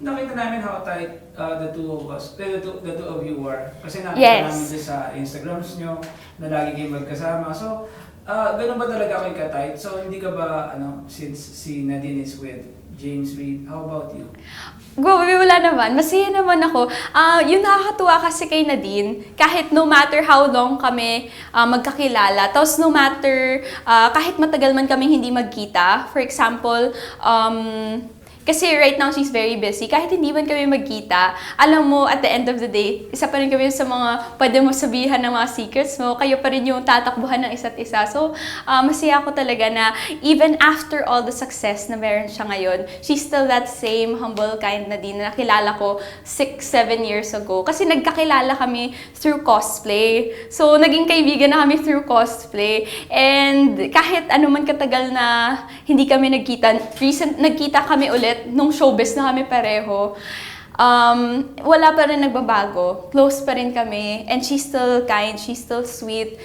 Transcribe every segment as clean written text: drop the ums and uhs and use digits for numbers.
nakita namin how tight the two of us, the two of you are. Kasi nakita namin din sa Instagrams nyo na lagi kayong magkasama. So, ganun ba talaga kayo ka-tight? So, hindi ka ba, since si Nadine is with James Reid, how about you? Wala naman. Masaya naman ako. Yung nakakatuwa kasi kay Nadine, kahit no matter how long kami magkakilala, tapos no matter, kahit matagal man kami hindi magkita, for example, kasi right now she's very busy. Kahit hindi man kami magkita, alam mo, at the end of the day, isa pa rin kami sa mga pwede mo sabihan ng mga secrets mo. Kayo pa rin yung tatakbuhan ng isa't isa. So, masaya ako talaga na even after all the success na meron siya ngayon, she's still that same humble kind na din na nakilala ko 6-7 years ago. Kasi nagkakilala kami through cosplay. So, naging kaibigan na kami through cosplay. And kahit ano man katagal na hindi kami nagkita, nagkita kami ulit nung showbiz na kami pareho, wala pa rin nagbabago. Close pa rin kami. And she's still kind, she's still sweet.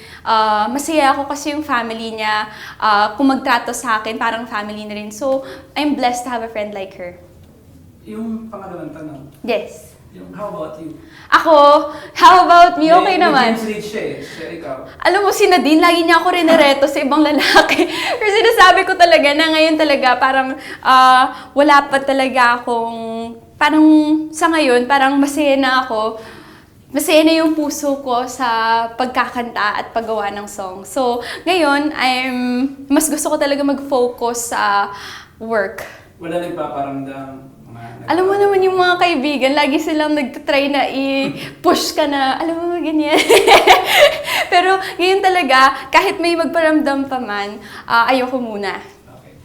Masaya ako kasi yung family niya, kung magtrato sa akin, parang family na rin. So, I'm blessed to have a friend like her. Yung pangalawang tanong. Yes. How about you? Ako, how about me? Okay naman. James Reid siya eh. Siya ikaw. Alam mo, si Nadine, lagi niya ako rinereto sa ibang lalaki. Pero sinasabi ko talaga na ngayon talaga parang wala pa talaga akong, parang sa ngayon, parang masaya na ako. Masaya na yung puso ko sa pagkakanta at paggawa ng song. So, ngayon, mas gusto ko talaga mag-focus sa work. Wala nagpaparamdam. Alam mo naman yung mga kaibigan, lagi silang nagtatry na i-push ka na, alam mo ganyan. Pero ngayon talaga, kahit may magparamdam pa man, ayoko muna. Okay.